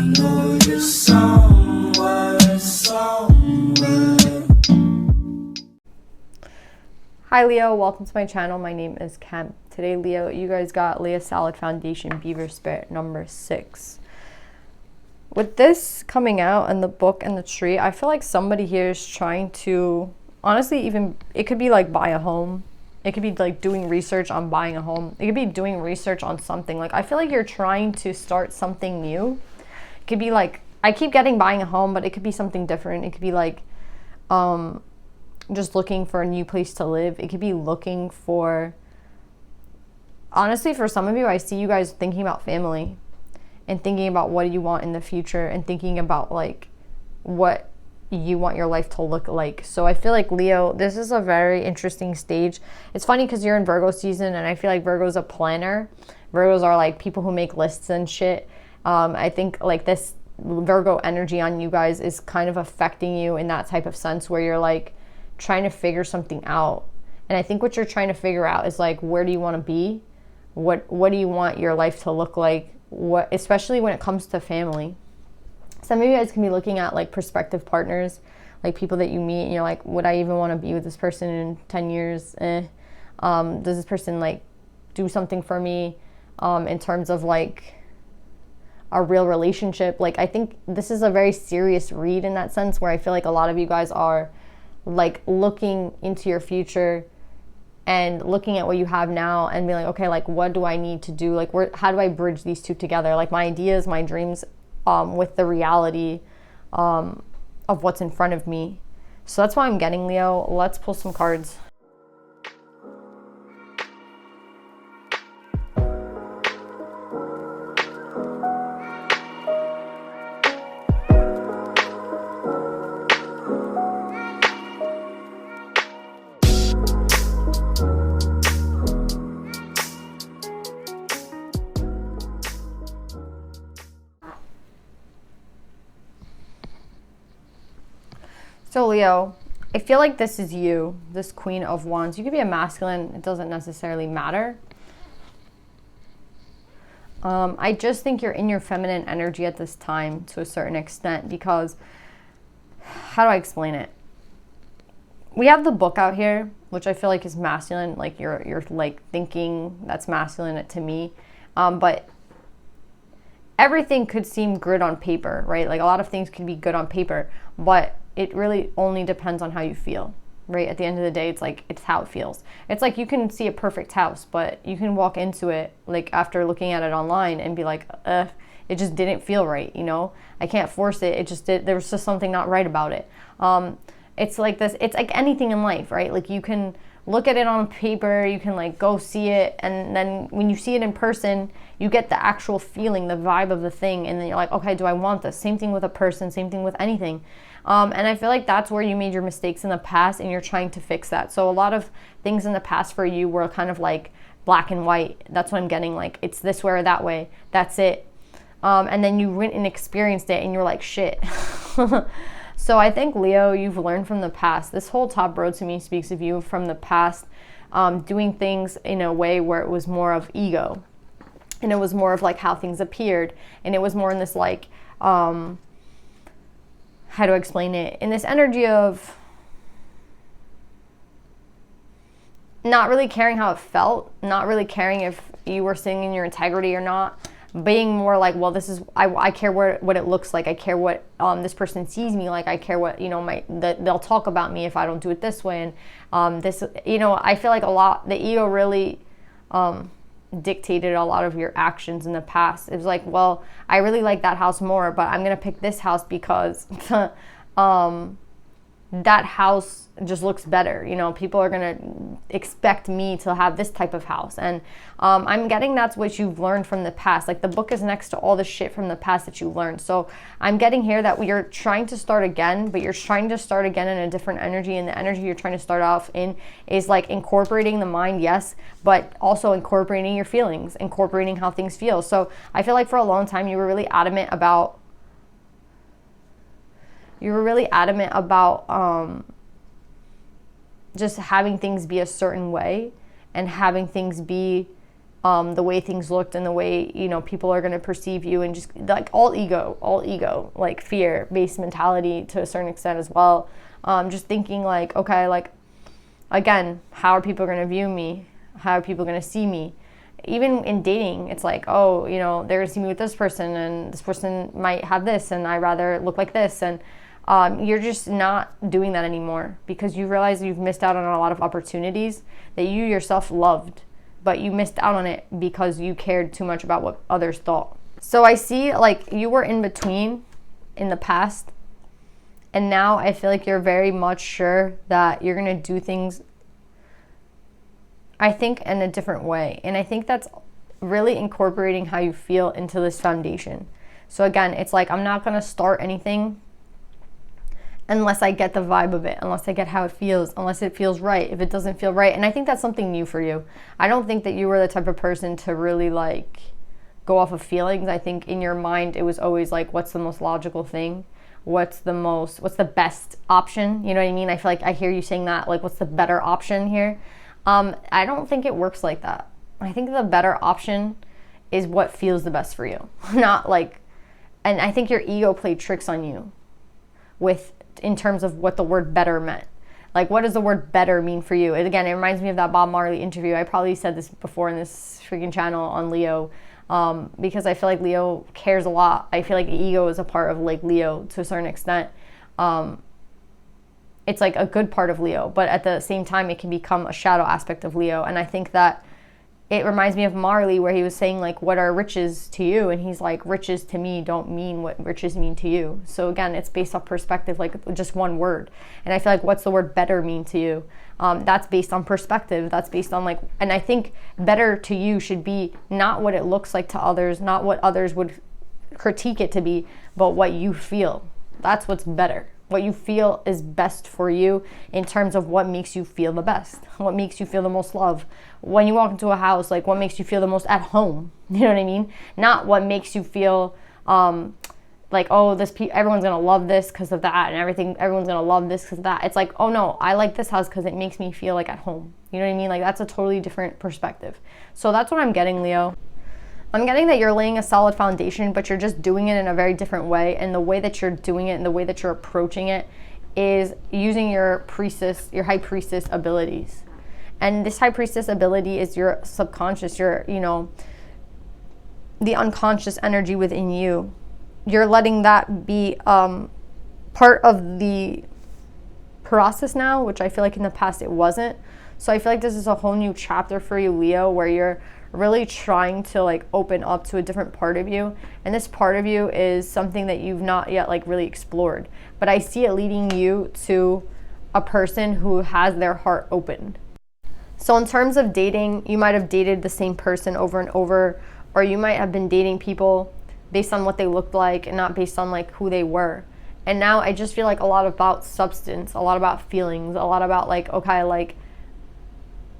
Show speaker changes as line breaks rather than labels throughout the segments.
know you're somewhere.
Hi Leo, welcome to my channel. My name is Kem. Today, Leo, you guys got Leah Salad Foundation Beaver Spirit number 6. With this coming out and the book and the tree, I feel like somebody here is trying to, honestly, even, it could be like buy a home. It could be like doing research on buying a home. It could be doing research on something. Like, I feel like you're trying to start something new. It could be like, I keep getting buying a home, but it could be something different. It could be like, just looking for a new place to live. It could be looking for, honestly, for some of you, I see you guys thinking about family and thinking about what you want in the future and thinking about like what you want your life to look like. So I feel like, Leo, this is a very interesting stage. It's funny because you're in Virgo season, and I feel like Virgo's a planner. Virgos are like people who make lists and shit. I think like this Virgo energy on you guys is kind of affecting you in that type of sense where you're like trying to figure something out. And I think what you're trying to figure out is like, where do you want to be? What do you want your life to look like? What, especially when it comes to family. Some of you guys can be looking at like prospective partners, like people that you meet and you're like, would I even want to be with this person in 10 years? Does this person like do something for me in terms of like a real relationship? Like, I think this is a very serious read in that sense where I feel like a lot of you guys are like looking into your future and looking at what you have now and being like, okay, like what do I need to do? Like, how do I bridge these two together? Like my ideas, my dreams, with the reality of what's in front of me. So that's why I'm getting, Leo. Let's pull some cards. So Leo, I feel like this is you, this Queen of Wands. You could be a masculine, it doesn't necessarily matter. I just think you're in your feminine energy at this time to a certain extent because, how do I explain it? We have the book out here, which I feel like is masculine, like you're like thinking that's masculine to me. But everything could seem good on paper, right? Like a lot of things can be good on paper, but it really only depends on how you feel, right? At the end of the day, it's like, it's how it feels. It's like you can see a perfect house, but you can walk into it like after looking at it online and be like, it just didn't feel right, you know? I can't force it. It just did. There was just something not right about it. It's like this, it's like anything in life, right? Like you can look at it on paper, you can like go see it, and then when you see it in person, you get the actual feeling, the vibe of the thing, and then you're like, okay, do I want this? Same thing with a person, same thing with anything. And I feel like that's where you made your mistakes in the past and you're trying to fix that. So a lot of things in the past for you were kind of like black and white. That's what I'm getting, like it's this way or that way, that's it. And then you went and experienced it and you're like, shit. So I think, Leo, you've learned from the past. This whole top row to me speaks of you from the past, doing things in a way where it was more of ego. And it was more of like how things appeared. And it was more in this like, how do I explain it? In this energy of not really caring how it felt, not really caring if you were sitting in your integrity or not, being more like, well, this is, I care what it looks like. I care what this person sees me like. I care what, you know, they'll talk about me if I don't do it this way. And this, you know, I feel like the ego really dictated a lot of your actions in the past. It was like, well, I really like that house more, but I'm going to pick this house because that house just looks better. You know, people are going to expect me to have this type of house. And I'm getting that's what you've learned from the past. Like the book is next to all the shit from the past that you learned. So I'm getting here that you're trying to start again, but you're trying to start again in a different energy. And the energy you're trying to start off in is like incorporating the mind, yes, but also incorporating your feelings, incorporating how things feel. So I feel like for a long time you were really adamant about just having things be a certain way and having things be the way things looked and the way, you know, people are going to perceive you, and just like all ego, like fear-based mentality to a certain extent as well. Just thinking like, okay, like, again, how are people going to view me? How are people going to see me? Even in dating, it's like, oh, you know, they're going to see me with this person, and this person might have this, and I rather look like this. And you're just not doing that anymore, because you realize you've missed out on a lot of opportunities that you yourself loved, but you missed out on it because you cared too much about what others thought. So I see like you were in between in the past, and now I feel like you're very much sure that you're going to do things, I think, in a different way. And I think that's really incorporating how you feel into this foundation. So again, it's like, I'm not going to start anything unless I get the vibe of it, unless I get how it feels, unless it feels right. If it doesn't feel right, and I think that's something new for you. I don't think that you were the type of person to really like go off of feelings. I think in your mind it was always like, what's the most logical thing? What's the best option? You know what I mean? I feel like I hear you saying that, like, what's the better option here? I don't think it works like that. I think the better option is what feels the best for you. Not like, and I think your ego played tricks on you with, in terms of what the word better meant. Like, what does the word better mean for you? And again, it reminds me of that Bob Marley interview. I probably said this before in this freaking channel on Leo, because I feel like Leo cares a lot. I feel like the ego is a part of like Leo to a certain extent. It's like a good part of Leo, but at the same time, it can become a shadow aspect of Leo. And I think that it reminds me of Marley, where he was saying like, what are riches to you? And he's like, riches to me don't mean what riches mean to you. So again, it's based off perspective, like just one word. And I feel like, what's the word better mean to you? That's based on perspective. That's based on like, and I think better to you should be not what it looks like to others, not what others would critique it to be, but what you feel. That's what's better. What you feel is best for you in terms of what makes you feel the best, what makes you feel the most love. When you walk into a house, like, what makes you feel the most at home? You know what I mean? Not what makes you feel like, oh, everyone's gonna love this because of that, and everyone's gonna love this because of that. It's like, oh no, I like this house because it makes me feel like at home. You know what I mean? Like, that's a totally different perspective. So that's what I'm getting, Leo. I'm getting that you're laying a solid foundation, but you're just doing it in a very different way. And the way that you're doing it and the way that you're approaching it is using your high priestess abilities. And this high priestess ability is your subconscious, the unconscious energy within you. You're letting that be part of the process now, which I feel like in the past it wasn't. So I feel like this is a whole new chapter for you, Leo, where you're really trying to like open up to a different part of you. And this part of you is something that you've not yet like really explored. But I see it leading you to a person who has their heart opened. So in terms of dating, you might have dated the same person over and over, or you might have been dating people based on what they looked like and not based on like who they were. And now I just feel like a lot about substance, a lot about feelings, a lot about like, okay, like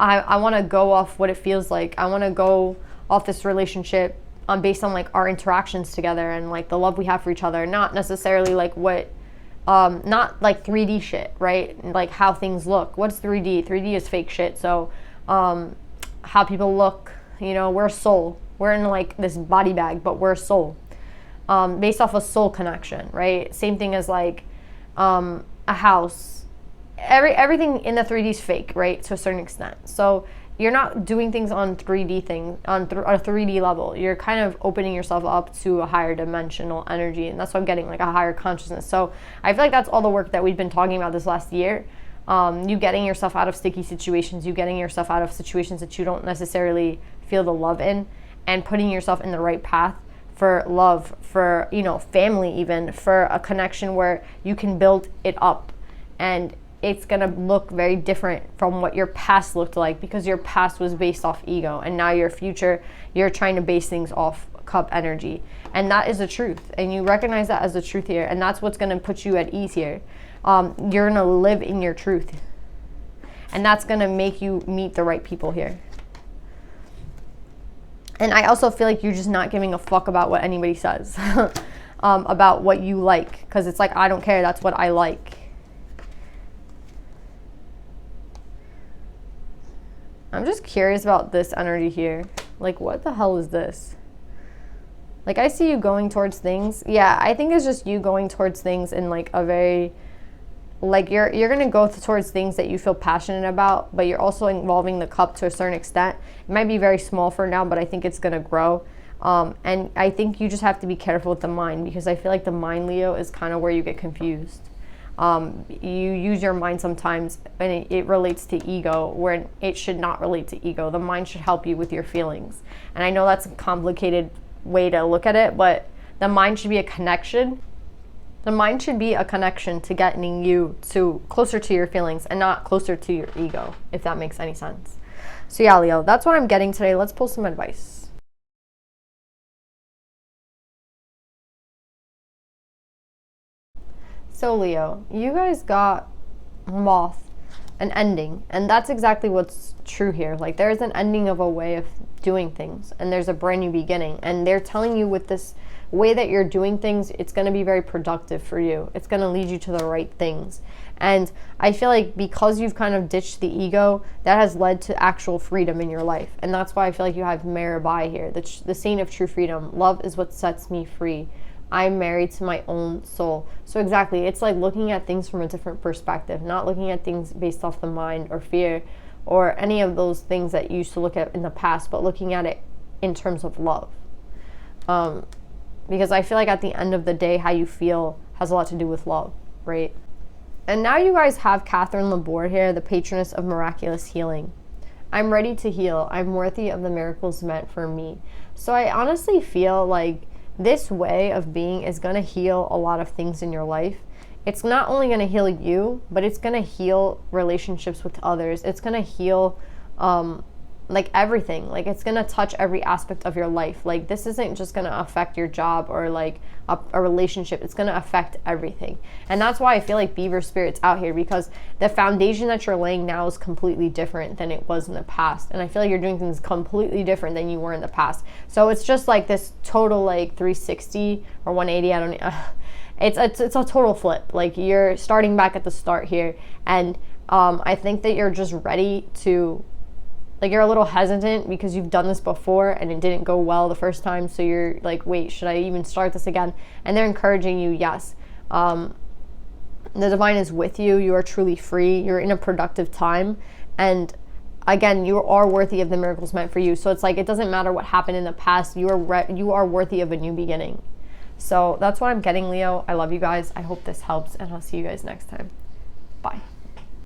I want to go off what it feels like. I want to go off this relationship based on like our interactions together and like the love we have for each other, not necessarily like not like 3D shit, right? Like how things look. What's 3D? 3D is fake shit. So how people look, we're a soul. We're in like this body bag, but we're a soul. Based off a soul connection, right? Same thing as like a house. Everything in the 3D is fake, right? To a certain extent. So you're not doing things on 3D on a 3D level. You're kind of opening yourself up to a higher dimensional energy, and that's what I'm getting, like a higher consciousness. So I feel like that's all the work that we've been talking about this last year. You getting yourself out of sticky situations, you getting yourself out of situations that you don't necessarily feel the love in, and putting yourself in the right path for love, for family, even for a connection where you can build it up. And it's going to look very different from what your past looked like, because your past was based off ego, and now your future, you're trying to base things off cup energy. And that is the truth, and you recognize that as the truth here, and that's what's going to put you at ease here. You're going to live in your truth, and that's going to make you meet the right people here. And I also feel like you're just not giving a fuck about what anybody says about what you like, because it's like, I don't care, that's what I like. I'm just curious about this energy here Like, what the hell is this? Like, I see you going towards things. Yeah, I think it's just you going towards things in like a very, like you're gonna go towards things that you feel passionate about, but you're also involving the cup to a certain extent. It might be very small for now, but I think it's gonna grow. And I think you just have to be careful with the mind, because I feel like the mind, Leo, is kind of where you get confused. You use your mind sometimes and it relates to ego, where it should not relate to ego. The mind should help you with your feelings. And I know that's a complicated way to look at it, but the mind should be a connection. The mind should be a connection to getting you to closer to your feelings and not closer to your ego, if that makes any sense. So yeah, Leo, that's what I'm getting today. Let's pull some advice. So Leo, you guys got moth, an ending, and that's exactly what's true here. Like, there's an ending of a way of doing things, and there's a brand new beginning, and they're telling you with this way that you're doing things, it's going to be very productive for you. It's going to lead you to the right things. And I feel like because you've kind of ditched the ego, that has led to actual freedom in your life. And that's why I feel like you have Mirabai here, the saint of true freedom. Love is what sets me free. I'm married to my own soul. So exactly, it's like looking at things from a different perspective, not looking at things based off the mind or fear or any of those things that you used to look at in the past, but looking at it in terms of love. Because I feel like at the end of the day, how you feel has a lot to do with love, right? And now you guys have Catherine Laborde here, the patroness of miraculous healing. I'm ready to heal. I'm worthy of the miracles meant for me. So I honestly feel like this way of being is going to heal a lot of things in your life. It's not only going to heal you, but it's going to heal relationships with others. It's going to heal like everything. Like, it's going to touch every aspect of your life. Like, this isn't just going to affect your job or like a relationship. It's going to affect everything. And that's why I feel like Beaver Spirit's out here, because the foundation that you're laying now is completely different than it was in the past. And I feel like you're doing things completely different than you were in the past. So it's just like this total like 360 or 180. I don't know. It's a total flip. Like, you're starting back at the start here. And I think that you're just ready to, like, you're a little hesitant because you've done this before and it didn't go well the first time. So you're like, wait, should I even start this again? And they're encouraging you, yes. The divine is with you. You are truly free. You're in a productive time. And again, you are worthy of the miracles meant for you. So it's like, it doesn't matter what happened in the past. You are worthy of a new beginning. So that's what I'm getting, Leo. I love you guys. I hope this helps, and I'll see you guys next time. Bye.